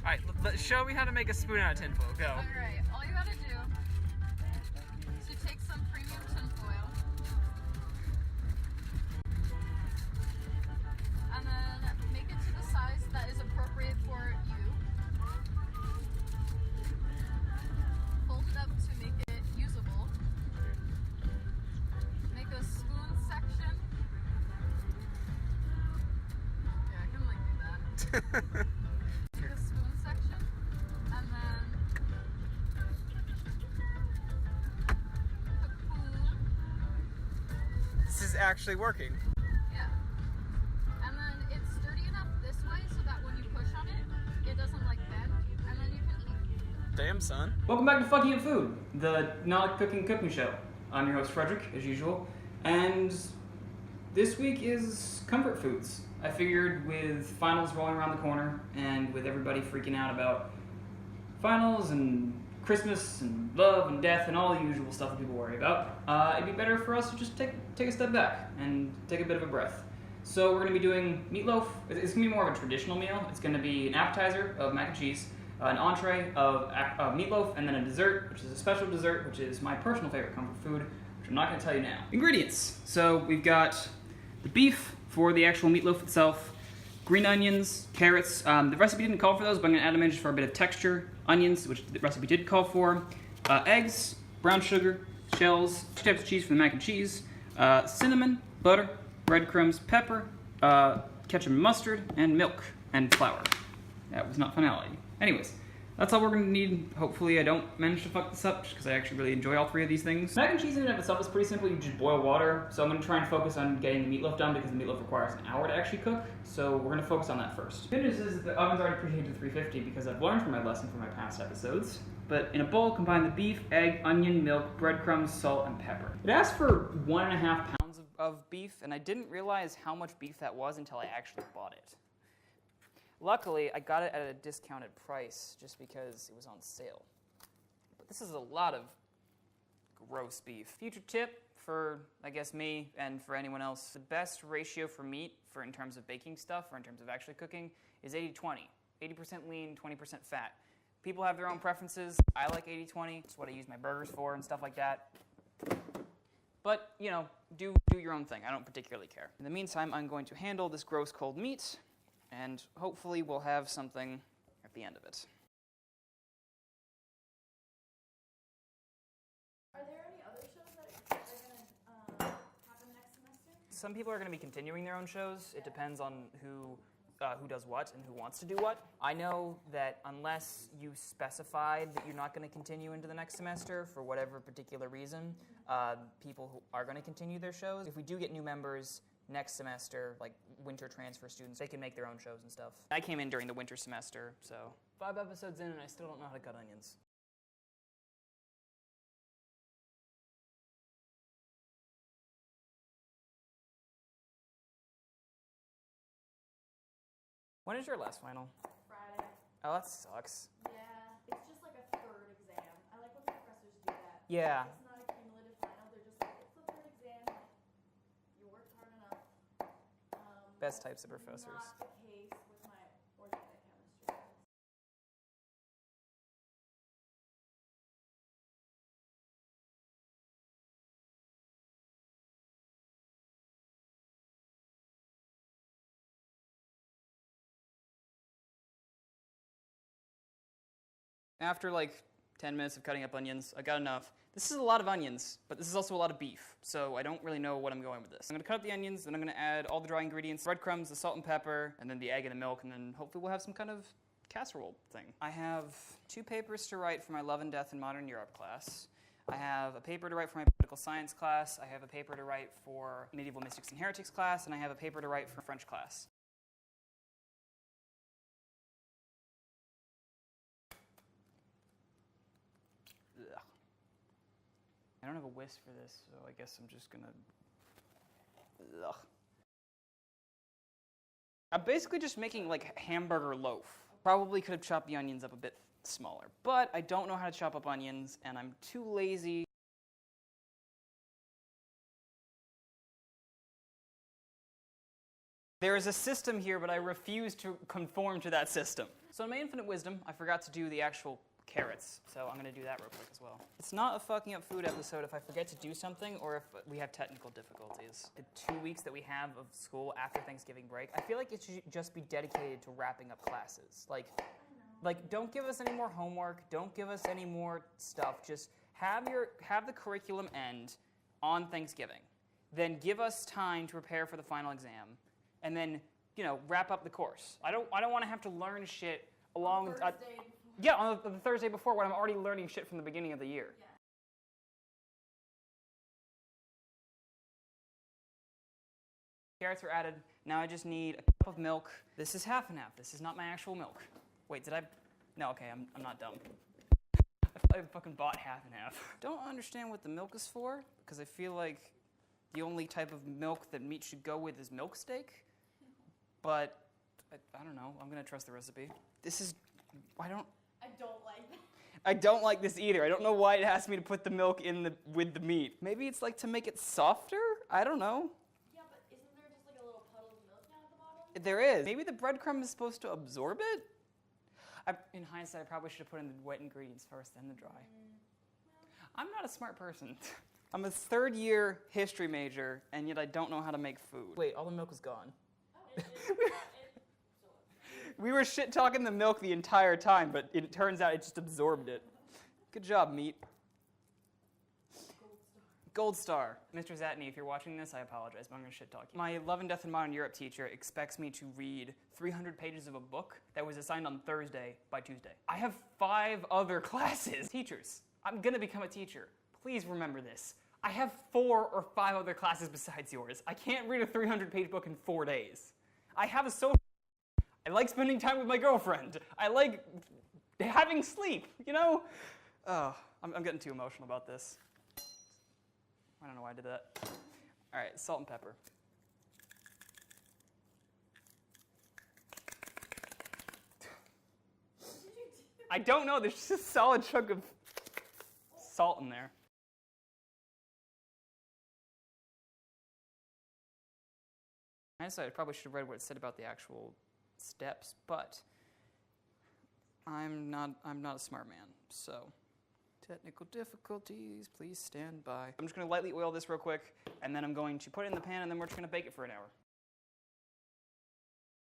Alright, show me how to make a spoon out of tinfoil. Go. Alright, all you gotta do is you take some premium tinfoil and then make it to the size that is appropriate for you. Fold it up to make it usable. Make a spoon section. Yeah, I can like do that. Make a spoon section, and then cocoon. This is actually working. Yeah. And then it's sturdy enough this way so that when you push on it, it doesn't like bend, and then you can eat. Damn, son. Welcome back to Fucking Up Food, the not cooking show. I'm your host Frederick, as usual, and this week is comfort foods. I figured with finals rolling around the corner and with everybody freaking out about finals and Christmas and love and death and all the usual stuff that people worry about, it'd be better for us to just take a step back and take a bit of a breath. So we're going to be doing meatloaf. It's going to be more of a traditional meal. It's going to be an appetizer of mac and cheese, an entree of meatloaf, and then a dessert, which is a special dessert, which is my personal favorite comfort food, which I'm not going to tell you now. Ingredients. So we've got the beef for the actual meatloaf itself, green onions, carrots. The recipe didn't call for those, but I'm going to add them in just for a bit of texture. Onions, which the recipe did call for. Eggs, brown sugar, shells, 2 types of cheese for the mac and cheese, cinnamon, butter, breadcrumbs, pepper, ketchup and mustard, and milk and flour. That was not finality. Anyways, that's all we're going to need. Hopefully I don't manage to fuck this up, just because I actually really enjoy all 3 of these things. Mac and cheese in and of itself is pretty simple. You just boil water. So I'm going to try and focus on getting the meatloaf done, because the meatloaf requires an hour to actually cook. So we're going to focus on that first. The good news is the oven's already preheated to 350, because I've learned from my lesson from my past episodes. But in a bowl, combine the beef, egg, onion, milk, breadcrumbs, salt, and pepper. It asked for 1.5 pounds of beef, and I didn't realize how much beef that was until I actually bought it. Luckily, I got it at a discounted price just because it was on sale. But this is a lot of gross beef. Future tip for, I guess, me and for anyone else, the best ratio for meat in terms of baking stuff or in terms of actually cooking is 80-20. 80% lean, 20% fat. People have their own preferences. I like 80-20. It's what I use my burgers for and stuff like that. But, you know, do your own thing. I don't particularly care. In the meantime, I'm going to handle this gross cold meat, and hopefully we'll have something at the end of it. Are there any other shows that are going to happen next semester? Some people are going to be continuing their own shows. It depends on who does what and who wants to do what. I know that unless you specified that you're not going to continue into the next semester for whatever particular reason, people who are going to continue their shows, if we do get new members next semester, like winter transfer students, they can make their own shows and stuff. I came in during the winter semester, so 5 episodes in and I still don't know how to cut onions. When is your last final? Friday. Oh, that sucks. Yeah, it's just like a 3rd exam. I like when professors do that. Yeah. It's not a cumulative final. They're just like, it's the 3rd exam. You worked hard enough. Best types of professors. Not the case with my organic chemistry. After like 10 minutes of cutting up onions, I got enough. This is a lot of onions, but this is also a lot of beef, so I don't really know what I'm going with this. I'm going to cut up the onions, then I'm going to add all the dry ingredients, breadcrumbs, the salt and pepper, and then the egg and the milk, and then hopefully we'll have some kind of casserole thing. I have 2 papers to write for my Love and Death in Modern Europe class. I have a paper to write for my political science class. I have a paper to write for medieval mystics and heretics class, and I have a paper to write for French class. Ugh. I don't have a whisk for this, so I guess I'm just gonna... Ugh. I'm basically just making like hamburger loaf. Probably could have chopped the onions up a bit smaller, but I don't know how to chop up onions, and I'm too lazy. There is a system here, but I refuse to conform to that system. So in my infinite wisdom, I forgot to do the actual carrots, so I'm gonna do that real quick as well. It's not a fucking up food episode if I forget to do something or if we have technical difficulties. The 2 weeks that we have of school after Thanksgiving break, I feel like it should just be dedicated to wrapping up classes. Like don't give us any more homework, don't give us any more stuff, just have the curriculum end on Thanksgiving. Then give us time to prepare for the final exam, and then, you know, wrap up the course. I don't want to have to learn shit along with on the Thursday before when I'm already learning shit from the beginning of the year. Yeah. Carrots are added. Now I just need a cup of milk. This is half and half. This is not my actual milk. Wait, did I? No, okay, I'm not dumb. I fucking bought half and half. Don't understand what the milk is for, because I feel like the only type of milk that meat should go with is milk steak. But I don't know. I'm gonna trust the recipe. This is I don't like that. I don't like this either. I don't know why it asked me to put the milk in with the meat. Maybe it's like to make it softer? I don't know. Yeah, but isn't there just like a little puddle of milk down at the bottom? There is. Maybe the breadcrumb is supposed to absorb it? In hindsight, I probably should have put in the wet ingredients first, then the dry. I'm not a smart person. I'm a third-year history major, and yet I don't know how to make food. Wait, all the milk is gone. Oh, We were shit-talking the milk the entire time, but it turns out it just absorbed it. Good job, meat. Gold star. Mr. Zatney, if you're watching this, I apologize, but I'm going to shit-talk you. My Love and Death in Modern Europe teacher expects me to read 300 pages of a book that was assigned on Thursday by Tuesday. I have 5 other classes. Teachers, I'm going to become a teacher. Please remember this. I have 4 or 5 other classes besides yours. I can't read a 300-page book in 4 days. I have a social... I like spending time with my girlfriend. I like having sleep, you know? Oh, I'm getting too emotional about this. I don't know why I did that. All right, salt and pepper. I don't know, there's just a solid chunk of salt in there. I probably should have read what it said about the actual steps, but I'm not a smart man, so technical difficulties, please stand by. I'm just going to lightly oil this real quick, and then I'm going to put it in the pan, and then we're just going to bake it for an hour.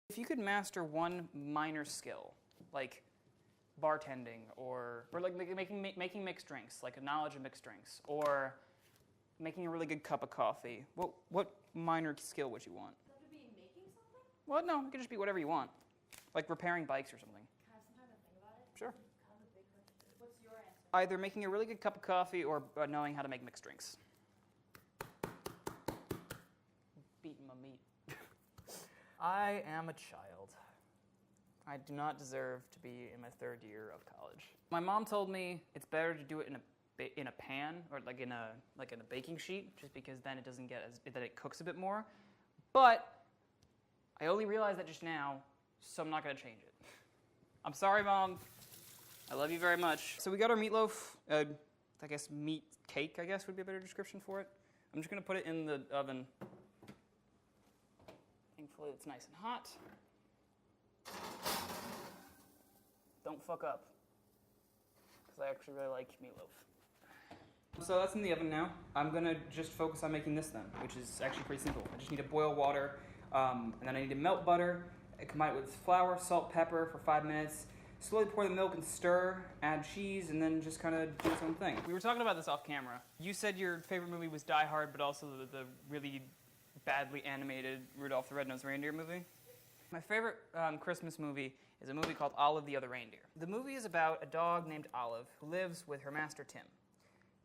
If you could master one minor skill, like bartending, or like making mixed drinks, like a knowledge of mixed drinks, or making a really good cup of coffee, what minor skill would you want? Well, no, it could just be whatever you want. Like repairing bikes or something. Can I have some time to think about it? Sure. Kind of a big question. What's your answer? Either making a really good cup of coffee or knowing how to make mixed drinks. Beating my meat. I am a child. I do not deserve to be in my 3rd year of college. My mom told me it's better to do it in a pan or like in a baking sheet, just because then it doesn't get that it cooks a bit more. But I only realized that just now, so I'm not going to change it. I'm sorry, Mom. I love you very much. So we got our meatloaf. I guess meat cake, I guess, would be a better description for it. I'm just going to put it in the oven. Thankfully, it's nice and hot. Don't fuck up, because I actually really like meatloaf. So that's in the oven now. I'm going to just focus on making this then, which is actually pretty simple. I just need to boil water. And then I need to melt butter, combine it with flour, salt, pepper for 5 minutes, slowly pour the milk and stir, add cheese, and then just kind of do its own thing. We were talking about this off camera. You said your favorite movie was Die Hard, but also the really badly animated Rudolph the Red-Nosed Reindeer movie. My favorite Christmas movie is a movie called Olive the Other Reindeer. The movie is about a dog named Olive who lives with her master Tim.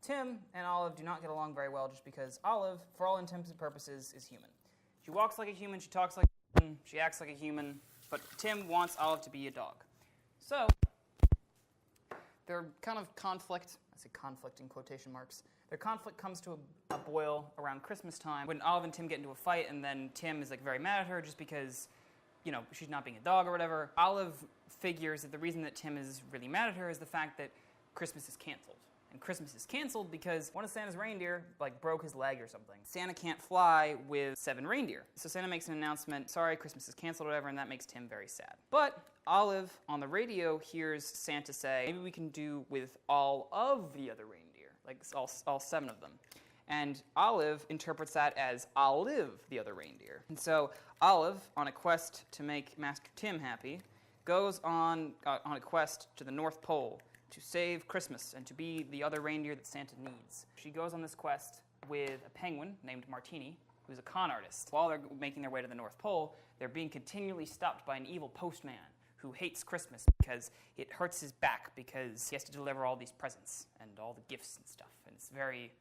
Tim and Olive do not get along very well just because Olive, for all intents and purposes, is human. She walks like a human, she talks like a human, she acts like a human, but Tim wants Olive to be a dog. So, their kind of conflict, I say conflict in quotation marks, their conflict comes to a boil around Christmas time when Olive and Tim get into a fight, and then Tim is like very mad at her just because, you know, she's not being a dog or whatever. Olive figures that the reason that Tim is really mad at her is the fact that Christmas is canceled. and Christmas is canceled because one of Santa's reindeer like broke his leg or something. Santa can't fly with 7 reindeer. So Santa makes an announcement, sorry, Christmas is canceled or whatever, and that makes Tim very sad. But Olive on the radio hears Santa say, maybe we can do with all of the other reindeer, like all 7 of them. And Olive interprets that as, I'll live the other reindeer. And so Olive, on a quest to make Master Tim happy, goes on a quest to the North Pole to save Christmas and to be the other reindeer that Santa needs. She goes on this quest with a penguin named Martini, who's a con artist. While they're making their way to the North Pole, they're being continually stopped by an evil postman who hates Christmas because it hurts his back because he has to deliver all these presents and all the gifts and stuff. And it's very,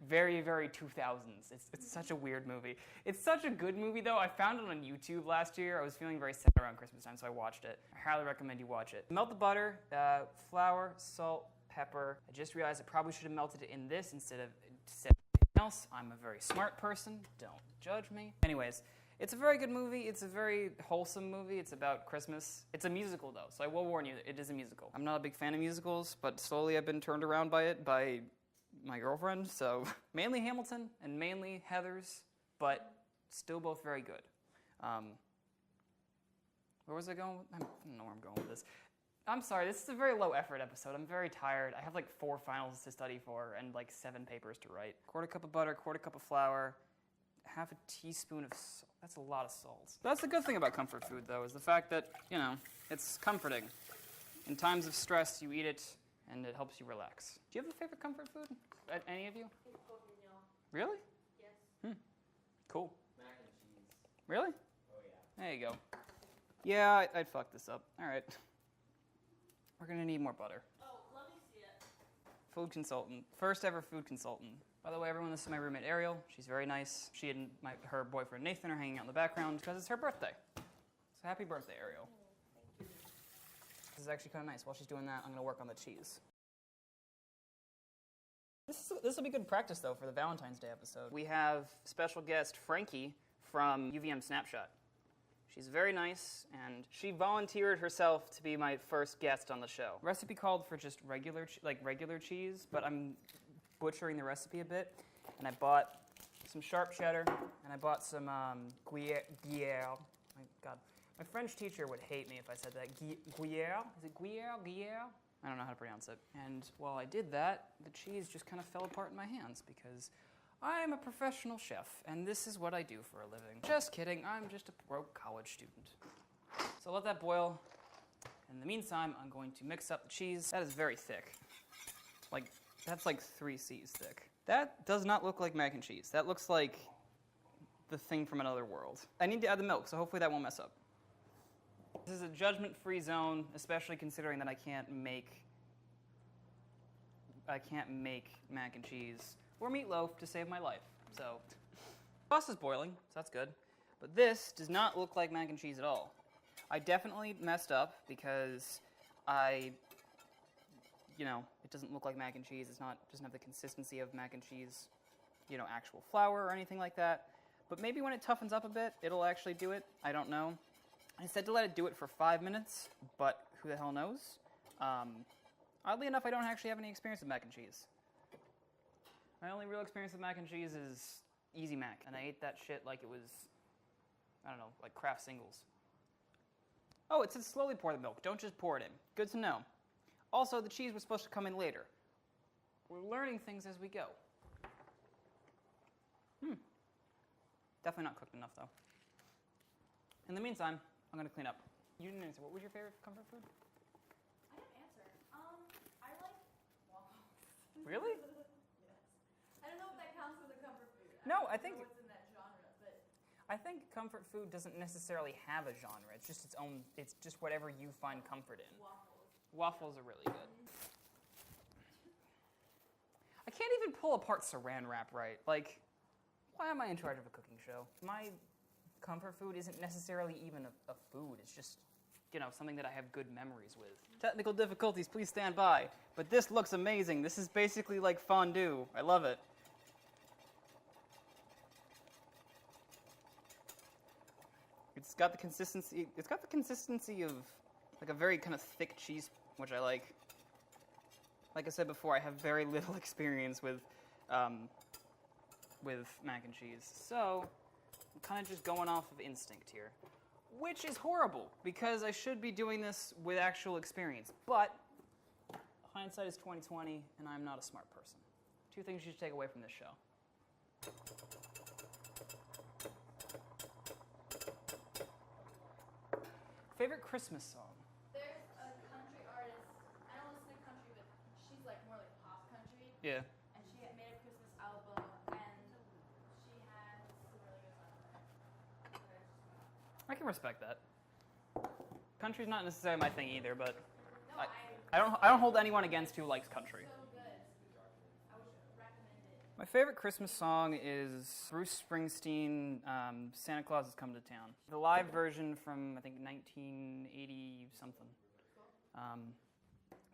very, very 2000s. It's such a weird movie. It's such a good movie, though. I found it on YouTube last year. I was feeling very sad around Christmas time, so I watched it. I highly recommend you watch it. Melt the butter, flour, salt, pepper. I just realized I probably should have melted it in this instead of anything else. I'm a very smart person. Don't judge me. Anyways, it's a very good movie. It's a very wholesome movie. It's about Christmas. It's a musical, though, so I will warn you, it is a musical. I'm not a big fan of musicals, but slowly I've been turned around by it by my girlfriend, so mainly Hamilton and mainly Heathers, but still both very good. Where was I going? I don't know where I'm going with this. I'm sorry, this is a very low effort episode. I'm very tired. I have like 4 finals to study for and like 7 papers to write. Quarter cup of butter, quarter cup of flour, half a teaspoon of salt. That's a lot of salt. That's the good thing about comfort food, though, is the fact that, you know, it's comforting. In times of stress, you eat it, and it helps you relax. Do you have a favorite comfort food? Any of you? Really? Yes. Cool. Mac and cheese. Really? Oh yeah. There you go. Yeah, I'd fuck this up. All right. We're gonna need more butter. Oh, let me see it. Food consultant. First ever food consultant. By the way, everyone, this is my roommate Ariel. She's very nice. She and her boyfriend Nathan are hanging out in the background because it's her birthday. So happy birthday, Ariel. This is actually kind of nice. While she's doing that, I'm going to work on the cheese. This will be good practice, though, for the Valentine's Day episode. We have special guest Frankie from UVM Snapshot. She's very nice, and she volunteered herself to be my first guest on the show. Recipe called for just regular cheese, but I'm butchering the recipe a bit, and I bought some sharp cheddar, and I bought some Gruyere. My God. My French teacher would hate me if I said that. Gruyere? Is it Gruyere? Gruyere? I don't know how to pronounce it. And while I did that, the cheese just kind of fell apart in my hands because I'm a professional chef, and this is what I do for a living. Just kidding, I'm just a broke college student. So let that boil. In the meantime, I'm going to mix up the cheese. That is very thick. That's like 3 C's thick. That does not look like mac and cheese. That looks like the thing from another world. I need to add the milk, so hopefully that won't mess up. This is a judgment-free zone, especially considering that I can't make mac and cheese or meatloaf to save my life. So, sauce is boiling, so that's good. But this does not look like mac and cheese at all. I definitely messed up because it doesn't look like mac and cheese. Doesn't have the consistency of mac and cheese, actual flour or anything like that. But maybe when it toughens up a bit, it'll actually do it. I don't know. I said to let it do it for 5 minutes, but who the hell knows? Oddly enough, I don't actually have any experience with mac and cheese. My only real experience with mac and cheese is Easy Mac, and I ate that shit like it was, I don't know, like Kraft Singles. Oh, it says slowly pour the milk. Don't just pour it in. Good to know. Also, the cheese was supposed to come in later. We're learning things as we go. Definitely not cooked enough, though. In the meantime, I'm going to clean up. You didn't answer. What was your favorite comfort food? I didn't answer. I like waffles. Really? Yes. I don't know if that counts as a comfort food. No, I don't think- know what's in that genre, but I think comfort food doesn't necessarily have a genre. It's just its own. It's just whatever you find comfort in. waffles. Waffles are really good. I can't even pull apart saran wrap right. Like, why am I in charge of a cooking show? My comfort food isn't necessarily even a food. It's just, something that I have good memories with. Technical difficulties, please stand by. But this looks amazing. This is basically like fondue. I love it. It's got the consistency of like a very kind of thick cheese, which I like. like I said before, I have very little experience with mac and cheese. So I'm kind of just going off of instinct here, which is horrible because I should be doing this with actual experience. But hindsight is 20/20, and I'm not a smart person. 2 things you should take away from this show. Favorite Christmas song? There's a country artist. I don't listen to country, but she's like more like pop country. Yeah. And she had made a Christmas album, and she has some really good songs on it. I can respect that. Country's not necessarily my thing either, but No, I don't hold anyone against who likes country. So good. I would recommend it. My favorite Christmas song is Bruce Springsteen, Santa Claus Has Come to Town. The live version from, I think, 1980-something.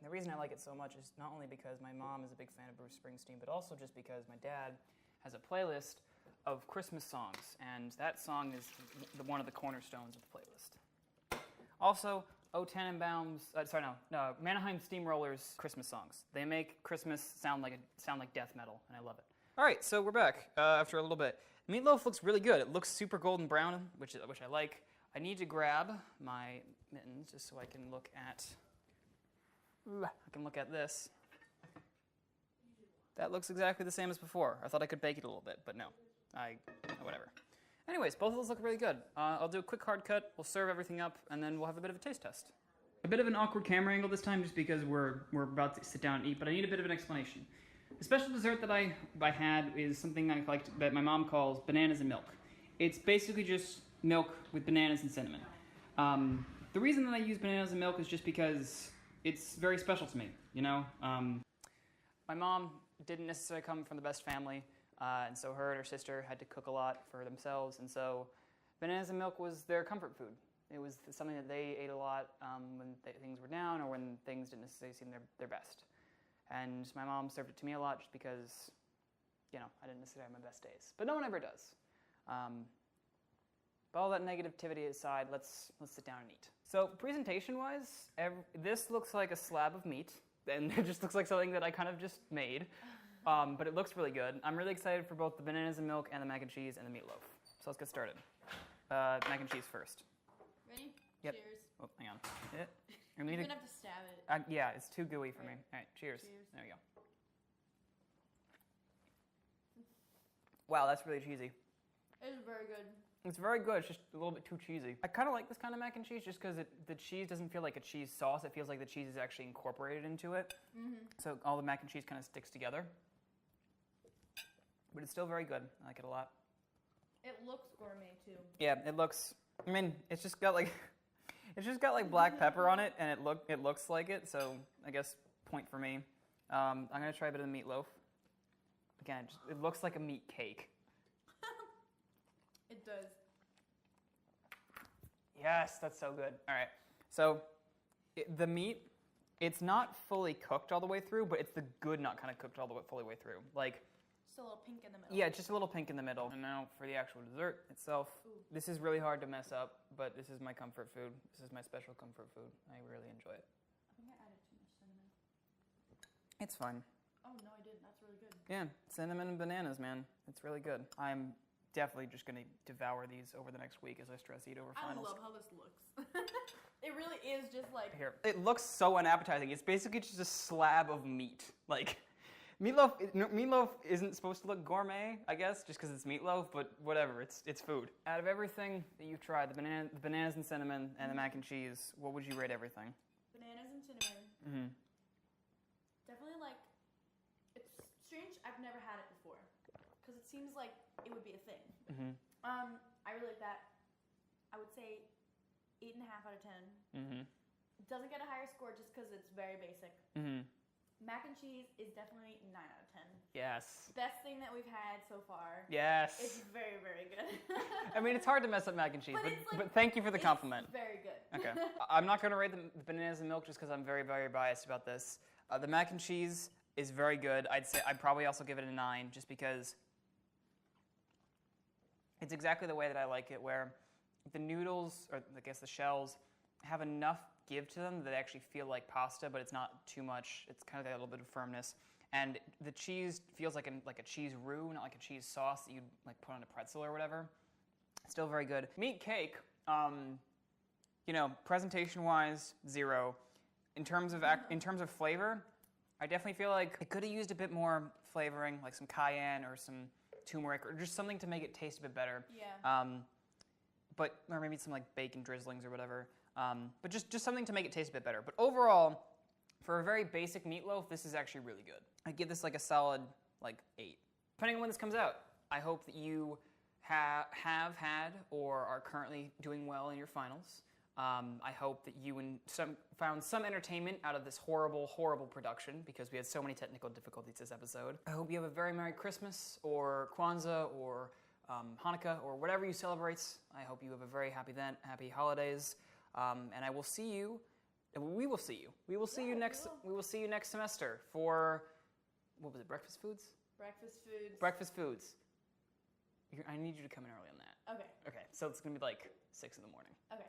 The reason I like it so much is not only because my mom is a big fan of Bruce Springsteen, but also just because my dad has a playlist of Christmas songs, and that song is one of the cornerstones of the playlist. Also, Mannheim Steamrollers Christmas songs. They make Christmas sound like death metal, and I love it. All right, so we're back after a little bit. Meatloaf looks really good. It looks super golden brown, which I like. I need to grab my mittens just so I can look at this. That looks exactly the same as before. I thought I could bake it a little bit, but no. Whatever. Anyways, both of those look really good. I'll do a quick hard cut, we'll serve everything up, and then we'll have a bit of a taste test. A bit of an awkward camera angle this time just because we're about to sit down and eat, but I need a bit of an explanation. The special dessert that I had is something I liked that my mom calls bananas and milk. It's basically just milk with bananas and cinnamon. The reason that I use bananas and milk is just because it's very special to me, you know? My mom didn't necessarily come from the best family, and so her and her sister had to cook a lot for themselves, and so bananas and milk was their comfort food. It was something that they ate a lot when things were down or when things didn't necessarily seem their best. And my mom served it to me a lot just because, you know, I didn't necessarily have my best days. But no one ever does. But all that negativity aside, let's sit down and eat. So presentation-wise, this looks like a slab of meat, and it just looks like something that I kind of just made. But it looks really good. I'm really excited for both the bananas and milk and the mac and cheese and the meatloaf. So let's get started. Mac and cheese first. Ready? Yep. Cheers. Oh, hang on. You're You're gonna have to stab it. Yeah, it's too gooey for me. All right, cheers. Cheers. There we go. Wow, that's really cheesy. It's very good. It's very good. It's just a little bit too cheesy. I kind of like this kind of mac and cheese just because the cheese doesn't feel like a cheese sauce. It feels like the cheese is actually incorporated into it. Mm-hmm. So all the mac and cheese kind of sticks together. But it's still very good. I like it a lot. It looks gourmet too. Yeah, it looks. I mean, it's just got like black pepper on it, and it looks like it. So I guess point for me. I'm gonna try a bit of the meatloaf. Again, it looks like a meat cake. It does. Yes, that's so good. All right, so the meat, it's not fully cooked all the way through, but it's the good not kind of cooked all the way fully way through. Like. Just a little pink in the middle. Yeah, just a little pink in the middle. And now for the actual dessert itself. Ooh. This is really hard to mess up, but this is my comfort food. This is my special comfort food. I really enjoy it. I think I added too much cinnamon. It's fine. Oh, no, I didn't. That's really good. Yeah, cinnamon and bananas, man. It's really good. I'm definitely just going to devour these over the next week as I stress eat over finals. I love how this looks. It really is just like... Here. It looks so unappetizing. It's basically just a slab of meat. Like... Meatloaf isn't supposed to look gourmet, I guess, just because it's meatloaf, but whatever, it's food. Out of everything that you've tried, the bananas and cinnamon and the mac and cheese, what would you rate everything? Bananas and cinnamon. Mm-hmm. Definitely like, it's strange, I've never had it before, because it seems like it would be a thing. Mm-hmm. I really like that. I would say 8.5 out of 10. Mm-hmm. It doesn't get a higher score just because it's very basic. Mm-hmm. Mac and cheese is definitely 9 out of 10. Yes. Best thing that we've had so far. Yes. It's very, very good. I mean, it's hard to mess up mac and cheese, but thank you for the compliment. Very good. Okay. I'm not going to rate the bananas and milk just because I'm very, very biased about this. The mac and cheese is very good. I'd probably also give it a 9 just because it's exactly the way that I like it, where the noodles, or I guess the shells, have enough give to them. They actually feel like pasta, but it's not too much. It's kind of got a little bit of firmness. And the cheese feels like a cheese roux, not like a cheese sauce that you'd like put on a pretzel or whatever. Still very good. Meat cake, presentation-wise, 0. In terms of flavor, I definitely feel like it could have used a bit more flavoring, like some cayenne or some turmeric, or just something to make it taste a bit better. Yeah. Or maybe some like bacon drizzlings or whatever. But just something to make it taste a bit better. But overall, for a very basic meatloaf, this is actually really good. I give this like a solid 8. Depending on when this comes out, I hope that you have had or are currently doing well in your finals. I hope that you found some entertainment out of this horrible, horrible production because we had so many technical difficulties this episode. I hope you have a very Merry Christmas or Kwanzaa or Hanukkah or whatever you celebrate. I hope you have a very happy holidays. And I will see you. We will see you. We will see you next. We will see you next semester for what was it? Breakfast foods. Breakfast foods. Breakfast foods. I need you to come in early on that. Okay. Okay. So it's gonna be like 6 in the morning. Okay.